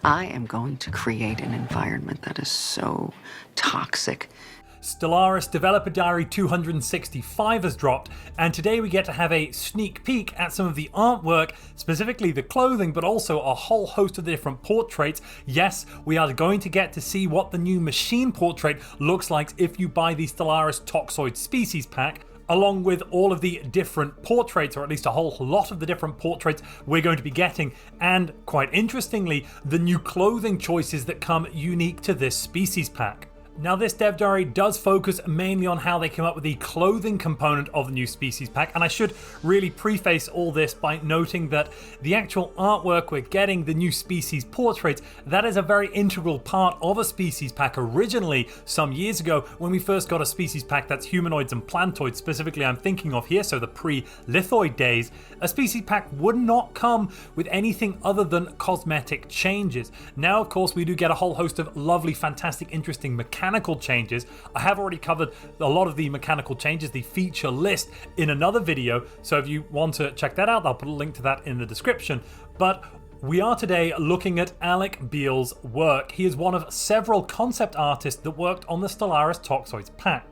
I am going to create an environment that is so toxic. Stellaris Developer Diary 265 has dropped, and today we get to have a sneak peek at some of the artwork, specifically the clothing, but also a whole host of the different portraits. Yes, we are going to get to see what the new machine portrait looks like if you buy the Stellaris Toxoids Species Pack, along with all of the different portraits, or at least a whole lot of the different portraits we're going to be getting, and quite interestingly, the new clothing choices that come unique to this species pack. Now, this dev diary does focus mainly on how they came up with the clothing component of the new species pack, and I should really preface all this by noting that the actual artwork we're getting, the new species portraits, that is a very integral part of a species pack originally some years ago when we first got a species pack that's humanoids and plantoids, specifically I'm thinking of here, so the pre-lithoid days. A species pack would not come with anything other than cosmetic changes. Now, of course, we do get a whole host of lovely, fantastic, interesting mechanical changes. I have already covered a lot of the mechanical changes, the feature list, in another video, so if you want to check that out, I'll put a link to that in the description. But we are today looking at Alec Beale's work. He is one of several concept artists that worked on the Stellaris Toxoids pack.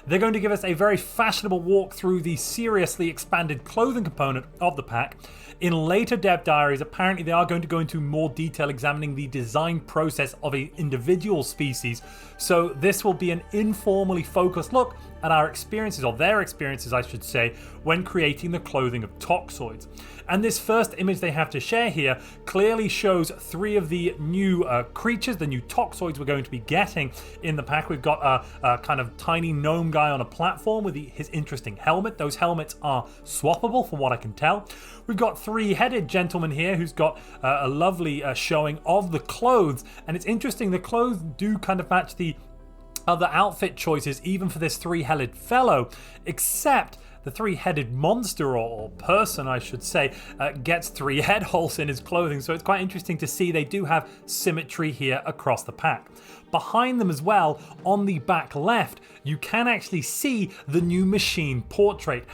They're going to give us a very fashionable walk through the seriously expanded clothing component of the pack. In later dev diaries, apparently they are going to go into more detail examining the design process of an individual species. So this will be an informally focused look at our experiences, or their experiences I should say, when creating the clothing of toxoids. And this first image they have to share here clearly shows three of the new creatures, the new toxoids we're going to be getting in the pack. We've got a kind of tiny gnome guy on a platform with his interesting helmet. Those helmets are swappable from what I can tell. We've got three-headed gentleman here who's got a lovely showing of the clothes, and it's interesting, the clothes do kind of match the other outfit choices even for this three-headed fellow, except the three-headed monster, or person I should say, gets three head holes in his clothing, so it's quite interesting to see they do have symmetry here across the pack. Behind them as well, on the back left, you can actually see the new machine portrait.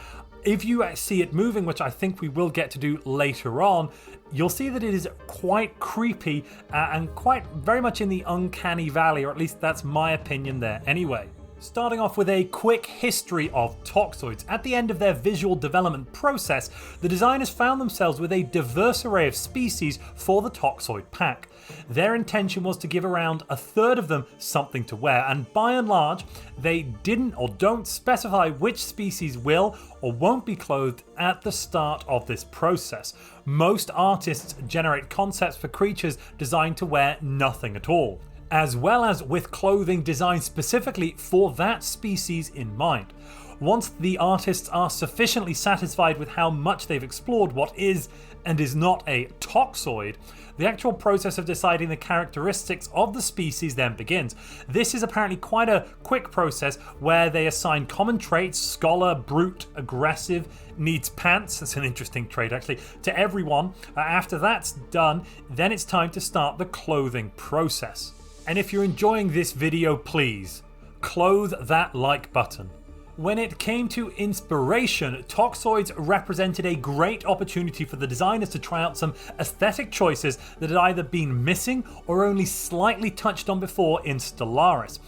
If you see it moving, which I think we will get to do later on, you'll see that it is quite creepy and quite very much in the uncanny valley, or at least that's my opinion there anyway. Starting off with a quick history of toxoids. At the end of their visual development process, the designers found themselves with a diverse array of species for the toxoid pack. Their intention was to give around a third of them something to wear, and by and large, they didn't or don't specify which species will or won't be clothed at the start of this process. Most artists generate concepts for creatures designed to wear nothing at all, as well as with clothing designed specifically for that species in mind. Once the artists are sufficiently satisfied with how much they've explored what is and is not a toxoid, the actual process of deciding the characteristics of the species then begins. This is apparently quite a quick process where they assign common traits, scholar, brute, aggressive, needs pants, that's an interesting trait actually, to everyone. After that's done, then it's time to start the clothing process. And if you're enjoying this video, please clothe that like button. When it came to inspiration, toxoids represented a great opportunity for the designers to try out some aesthetic choices that had either been missing or only slightly touched on before in Stellaris.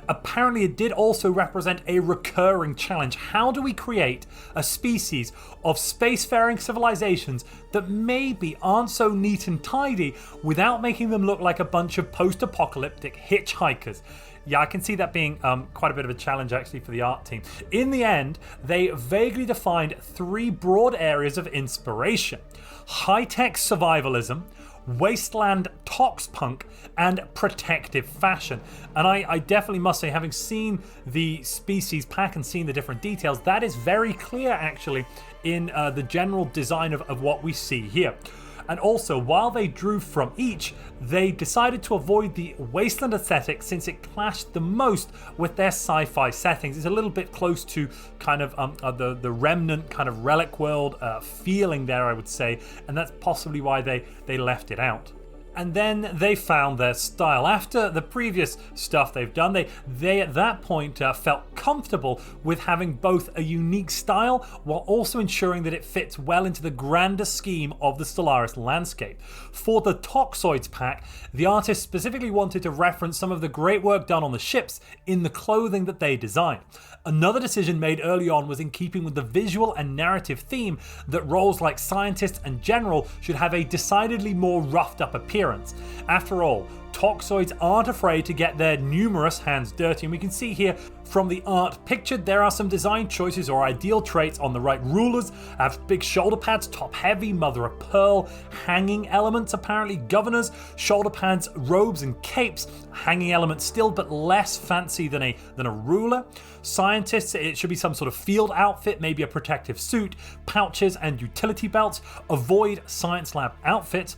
Apparently it did also represent a recurring challenge. How do we create a species of spacefaring civilizations that maybe aren't so neat and tidy without making them look like a bunch of post-apocalyptic hitchhikers? Yeah, I can see that being quite a bit of a challenge actually for the art team. In the end, they vaguely defined three broad areas of inspiration: high-tech survivalism, wasteland toxpunk, and protective fashion. And I definitely must say, having seen the species pack and seen the different details, that is very clear actually in the general design of what we see here. And also, while they drew from each, they decided to avoid the wasteland aesthetic since it clashed the most with their sci-fi settings. It's a little bit close to kind of the remnant kind of relic world feeling there, I would say, and that's possibly why they left it out. and then they found their style. After the previous stuff they've done, they at that point felt comfortable with having both a unique style while also ensuring that it fits well into the grander scheme of the Stellaris landscape. For the Toxoids pack, the artist specifically wanted to reference some of the great work done on the ships in the clothing that they designed. Another decision made early on was in keeping with the visual and narrative theme that roles like scientist and general should have a decidedly more roughed up appearance. After all, Toxoids aren't afraid to get their numerous hands dirty, and we can see here from the art pictured there are some design choices or ideal traits on the right. Rulers have big shoulder pads, top heavy, mother of pearl, hanging elements apparently, governors, shoulder pads, robes and capes, hanging elements still but less fancy than a ruler. Scientists, it should be some sort of field outfit, maybe a protective suit, pouches and utility belts. Avoid science lab outfits.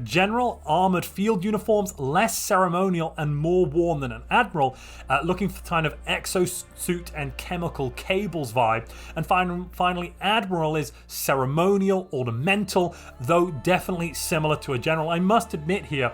General, armored field uniforms, less ceremonial and more worn than an admiral, looking for kind of exosuit and chemical cables vibe. And finally, admiral is ceremonial, ornamental, though definitely similar to a general. I must admit here,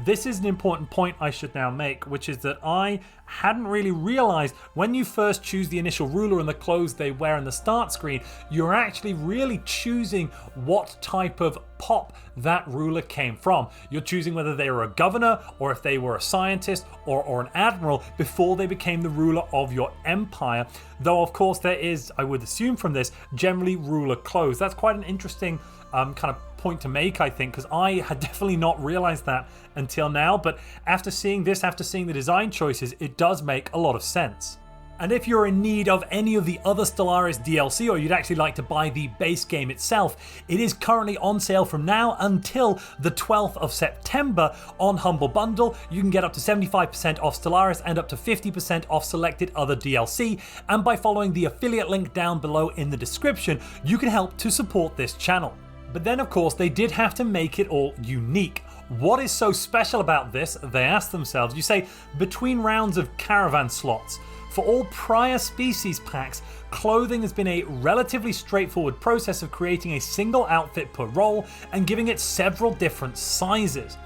this is an important point I should now make, which is that I hadn't really realized when you first choose the initial ruler and the clothes they wear in the start screen, you're actually really choosing what type of pop that ruler came from. You're choosing whether they were a governor or if they were a scientist or an admiral before they became the ruler of your empire. Though of course there is, I would assume from this, generally ruler clothes. That's quite an interesting kind of point to make, I think, because I had definitely not realized that until now, but after seeing this, after seeing the design choices, it does make a lot of sense. And if you're in need of any of the other Stellaris DLC, or you'd actually like to buy the base game itself, it is currently on sale from now until the 12th of September on Humble Bundle. You can get up to 75% off Stellaris and up to 50% off selected other DLC, and by following the affiliate link down below in the description, you can help to support this channel. But then of course they did have to make it all unique. What is so special about this, they asked themselves. You say, between rounds of caravan slots. For all prior species packs, clothing has been a relatively straightforward process of creating a single outfit per role and giving it several different sizes.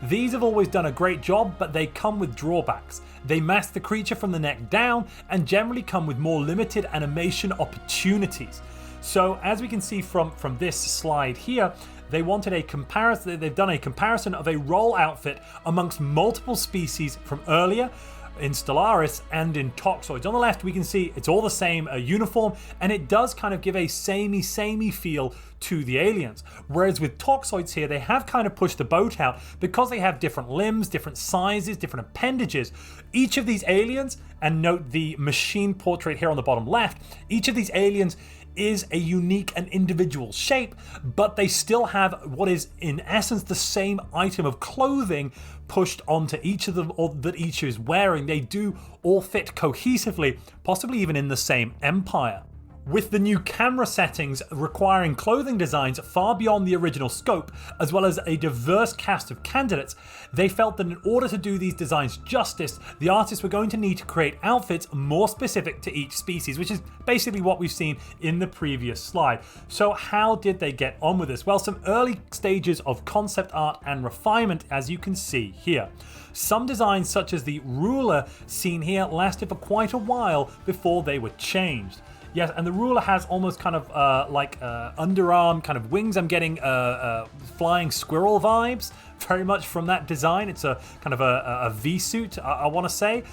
These have always done a great job, but they come with drawbacks. They mask the creature from the neck down and generally come with more limited animation opportunities. So as we can see from this slide here, they wanted a comparison. They've done a comparison of a role outfit amongst multiple species from earlier in Stellaris and in Toxoids. On the left we can see it's all the same uniform, and it does kind of give a samey feel to the aliens. Whereas with Toxoids here, they have kind of pushed the boat out because they have different limbs, different sizes, different appendages. Each of these aliens, and note the machine portrait here on the bottom left, each of these aliens is a unique and individual shape, but they still have what is in essence the same item of clothing pushed onto each of them, or that each is wearing. They do all fit cohesively, possibly even in the same empire. With the new camera settings requiring clothing designs far beyond the original scope, as well as a diverse cast of candidates, they felt that in order to do these designs justice, the artists were going to need to create outfits more specific to each species, which is basically what we've seen in the previous slide. So how did they get on with this? Well, some early stages of concept art and refinement, as you can see here. Some designs, such as the ruler seen here, lasted for quite a while before they were changed. Yes, and the ruler has almost kind of like underarm kind of wings. I'm getting flying squirrel vibes very much from that design. It's a kind of a V-suit, I want to say.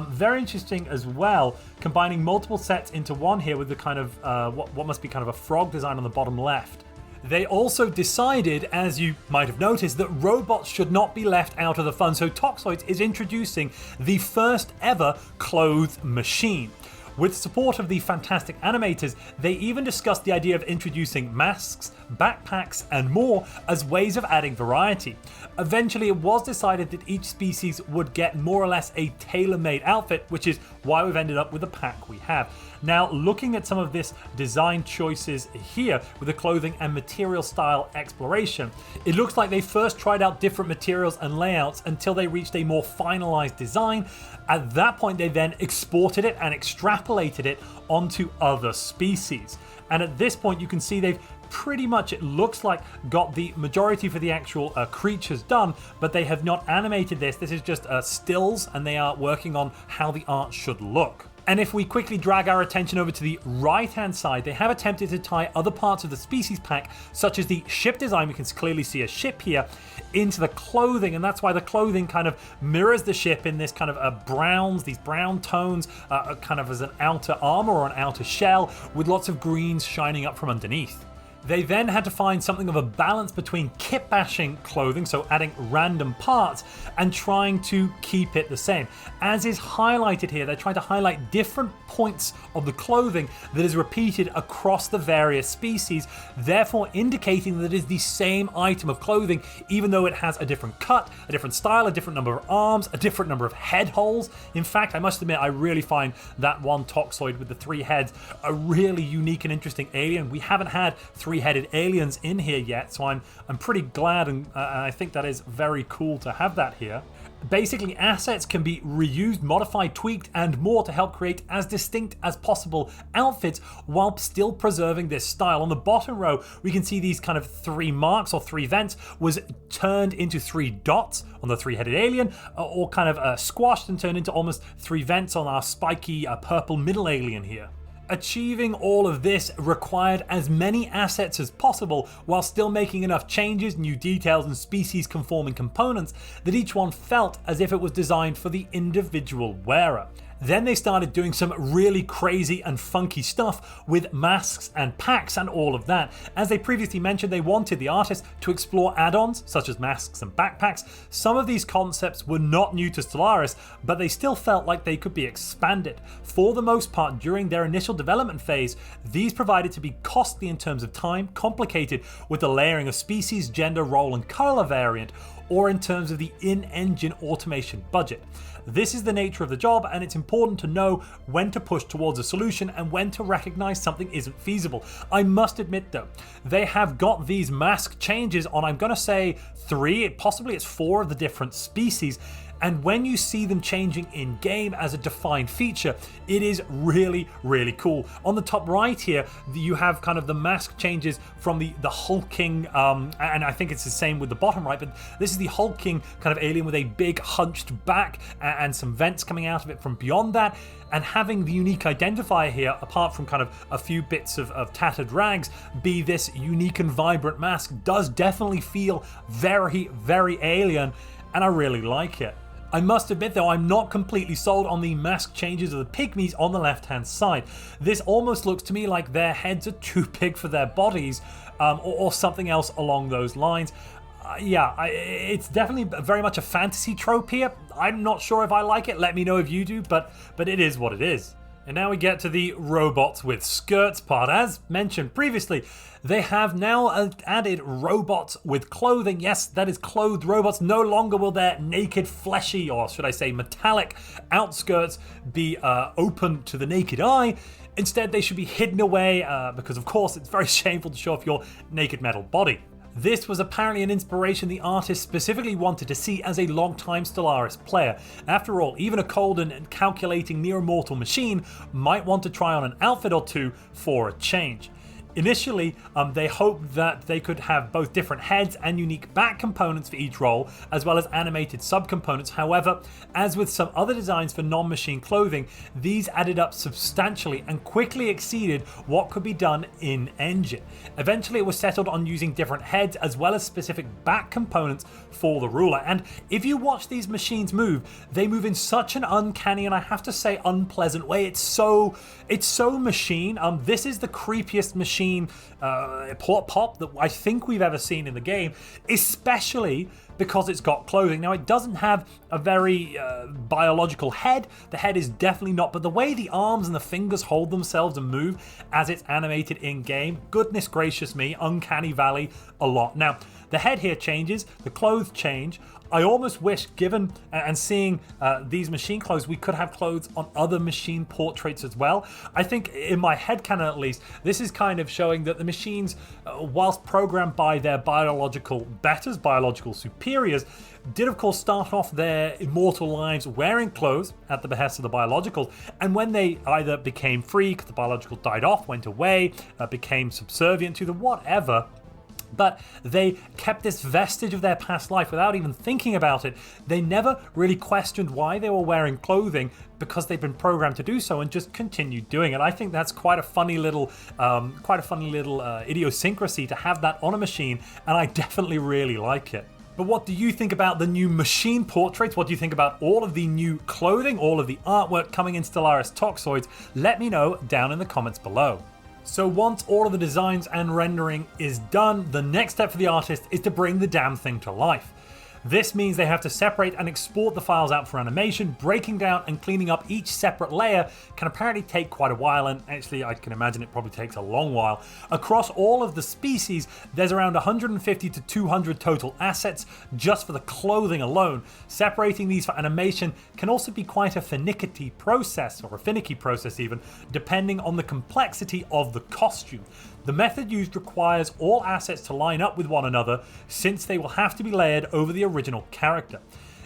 Very interesting as well, combining multiple sets into one here with the kind of what must be kind of a frog design on the bottom left. They also decided, as you might have noticed, that robots should not be left out of the fun. So Toxoids is introducing the first ever clothed machine. With support of the fantastic animators, they even discussed the idea of introducing masks, backpacks, and more as ways of adding variety. Eventually, it was decided that each species would get more or less a tailor-made outfit, which is why we've ended up with the pack we have. Now, looking at some of this design choices here with the clothing and material style exploration, it looks like they first tried out different materials and layouts until they reached a more finalized design. At that point, they then exported it and extrapolated it onto other species. And at this point, you can see they've pretty much, it looks like, got the majority for the actual creatures done, but they have not animated this. This is just stills, and they are working on how the art should look. And if we quickly drag our attention over to the right-hand side, they have attempted to tie other parts of the species pack, such as the ship design, we can clearly see a ship here, into the clothing, and that's why the clothing kind of mirrors the ship in this kind of browns, these brown tones, kind of as an outer armor or an outer shell, with lots of greens shining up from underneath. They then had to find something of a balance between kit bashing clothing, so adding random parts, and trying to keep it the same. As is highlighted here, they're trying to highlight different points of the clothing that is repeated across the various species, therefore indicating that it is the same item of clothing, even though it has a different cut, a different style, a different number of arms, a different number of head holes. In fact, I must admit, I really find that one Toxoid with the 3 heads a really unique and interesting alien. We haven't had 3-headed aliens in here yet, so I'm pretty glad, and I think that is very cool to have that here. Basically, assets can be reused, modified, tweaked, and more to help create as distinct as possible outfits while still preserving this style. On the bottom row, we can see these kind of 3 marks or 3 vents was turned into 3 dots on the 3-headed alien, or kind of squashed and turned into almost 3 vents on our spiky purple middle alien here. Achieving all of this required as many assets as possible while still making enough changes, new details, and species conforming components that each one felt as if it was designed for the individual wearer. Then they started doing some really crazy and funky stuff with masks and packs and all of that. As they previously mentioned, they wanted the artists to explore add-ons such as masks and backpacks. Some of these concepts were not new to Stellaris, but they still felt like they could be expanded. For the most part, during their initial development phase, these provided to be costly in terms of time, complicated with the layering of species, gender, role, and color variant, or in terms of the in-engine automation budget. This is the nature of the job, and it's important to know when to push towards a solution and when to recognize something isn't feasible. I must admit though, they have got these mask changes on, I'm gonna say 3, possibly it's 4 of the different species. And when you see them changing in game as a defined feature, it is really, really cool. On the top right here, you have kind of the mask changes from the hulking, and I think it's the same with the bottom right, but this is the hulking kind of alien with a big hunched back and some vents coming out of it from beyond that. And having the unique identifier here, apart from kind of a few bits of tattered rags, be this unique and vibrant mask does definitely feel very, very alien, and I really like it. I must admit though, I'm not completely sold on the mask changes of the pygmies on the left hand side. This almost looks to me like their heads are too big for their bodies, or something else along those lines. It's definitely very much a fantasy trope here. I'm not sure if I like it, let me know if you do, but it is what it is. And now we get to the robots with skirts part. As mentioned previously, they have now added robots with clothing. Yes, that is clothed robots. No longer will their naked, fleshy, or should I say metallic outskirts be open to the naked eye. Instead, they should be hidden away because, of course, it's very shameful to show off your naked metal body. This was apparently an inspiration the artist specifically wanted to see as a long-time Stellaris player. After all, even a cold and calculating near-immortal machine might want to try on an outfit or two for a change. Initially, they hoped that they could have both different heads and unique back components for each role, as well as animated subcomponents. However, as with some other designs for non-machine clothing, these added up substantially and quickly exceeded what could be done in-engine. Eventually, it was settled on using different heads as well as specific back components for the ruler. And if you watch these machines move, they move in such an uncanny and I have to say unpleasant way. It's so machine. This is the creepiest machine pop that I think we've ever seen in the game, especially because it's got clothing. Now, it doesn't have a very biological head. The head is definitely not, but the way the arms and the fingers hold themselves and move as it's animated in game, goodness gracious me, uncanny valley a lot. Now, the head here changes, the clothes change. I almost wish, given and seeing these machine clothes, we could have clothes on other machine portraits as well. I think, in my headcanon at least, this is kind of showing that the machines, whilst programmed by their biological betters, biological superiors, interiors did of course start off their immortal lives wearing clothes at the behest of the biologicals, and when they either became free because the biologicals died off, went away, became subservient to them, whatever, but they kept this vestige of their past life without even thinking about it. They never really questioned why they were wearing clothing because they've been programmed to do so, and just continued doing it. I think that's quite a funny little idiosyncrasy to have that on a machine, and I definitely really like it. But what do you think about the new machine portraits? What do you think about all of the new clothing, all of the artwork coming in Stellaris Toxoids? Let me know down in the comments below. So once all of the designs and rendering is done, the next step for the artist is to bring the damn thing to life. This means they have to separate and export the files out for animation. Breaking down and cleaning up each separate layer can apparently take quite a while, and actually I can imagine it probably takes a long while. Across all of the species, there's around 150 to 200 total assets just for the clothing alone. Separating these for animation can also be quite a finicky process, or a finicky process even, depending on the complexity of the costume. The method used requires all assets to line up with one another, since they will have to be layered over the original character.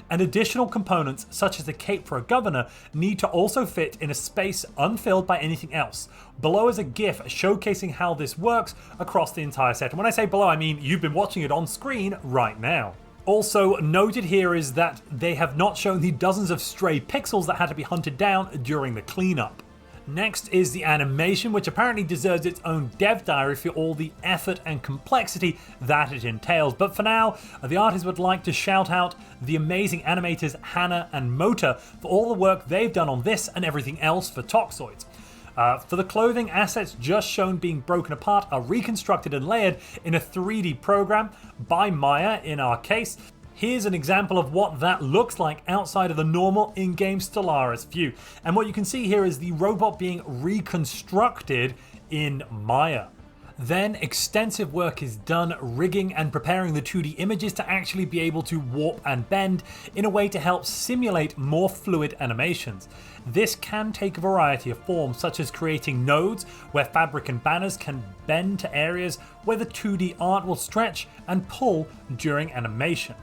And additional components, such as the cape for a governor, need to also fit in a space unfilled by anything else. Below is a GIF showcasing how this works across the entire set. And when I say below, I mean you've been watching it on screen right now. Also noted here is that they have not shown the dozens of stray pixels that had to be hunted down during the cleanup. Next is the animation, which apparently deserves its own dev diary for all the effort and complexity that it entails. But for now, the artists would like to shout out the amazing animators Hannah and Mota for all the work they've done on this and everything else for Toxoids. For the clothing, assets just shown being broken apart are reconstructed and layered in a 3D program by Maya in our case. Here's an example of what that looks like outside of the normal in-game Stellaris view. And what you can see here is the robot being reconstructed in Maya. Then extensive work is done rigging and preparing the 2D images to actually be able to warp and bend in a way to help simulate more fluid animations. This can take a variety of forms, such as creating nodes where fabric and banners can bend to areas where the 2D art will stretch and pull during animation.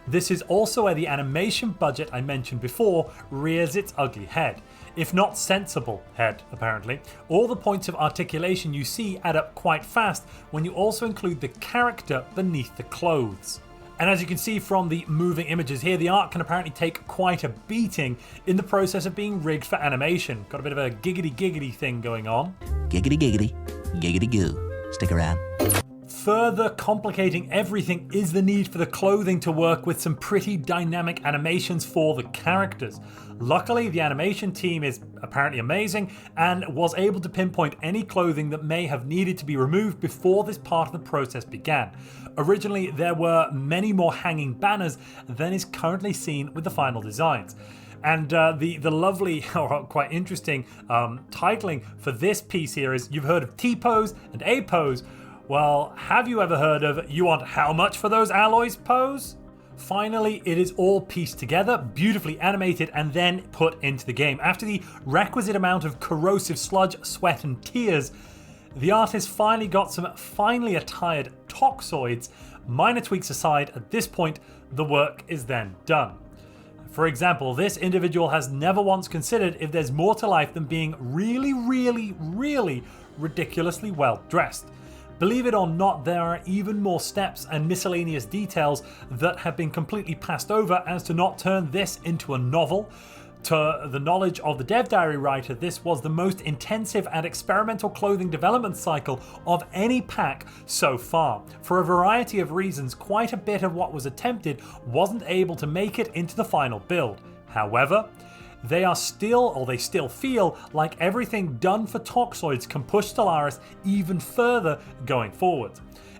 This is also where the animation budget I mentioned before rears its ugly head. If not sensible head, apparently. All the points of articulation you see add up quite fast when you also include the character beneath the clothes. And as you can see from the moving images here, the art can apparently take quite a beating in the process of being rigged for animation. Got a bit of a giggity thing going on. Giggity giggity, giggity goo. Stick around. Further complicating everything is the need for the clothing to work with some pretty dynamic animations for the characters. Luckily, the animation team is apparently amazing and was able to pinpoint any clothing that may have needed to be removed before this part of the process began. Originally, there were many more hanging banners than is currently seen with the final designs. And the lovely, or quite interesting titling for this piece here is, you've heard of T-pose and A-pose. Well, have you ever heard of "you want how much for those alloys" pose? Finally, it is all pieced together, beautifully animated, and then put into the game. After the requisite amount of corrosive sludge, sweat, and tears, the artist finally got some finely attired toxoids. Minor tweaks aside, at this point, the work is then done. For example, this individual has never once considered if there's more to life than being really ridiculously well dressed. Believe it or not, there are even more steps and miscellaneous details that have been completely passed over as to not turn this into a novel. To the knowledge of the Dev Diary writer, this was the most intensive and experimental clothing development cycle of any pack so far. For a variety of reasons, quite a bit of what was attempted wasn't able to make it into the final build. However, they still feel like everything done for Toxoids can push Stellaris even further going forward.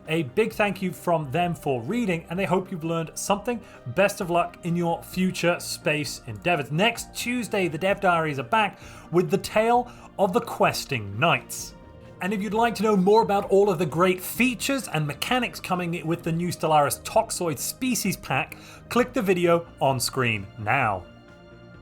A big thank you from them for reading, and they hope you've learned something. Best of luck in your future space endeavors. Next Tuesday, the Dev Diaries are back with the tale of the Questing Knights. And if you'd like to know more about all of the great features and mechanics coming with the new Stellaris Toxoids Species Pack, click the video on screen now.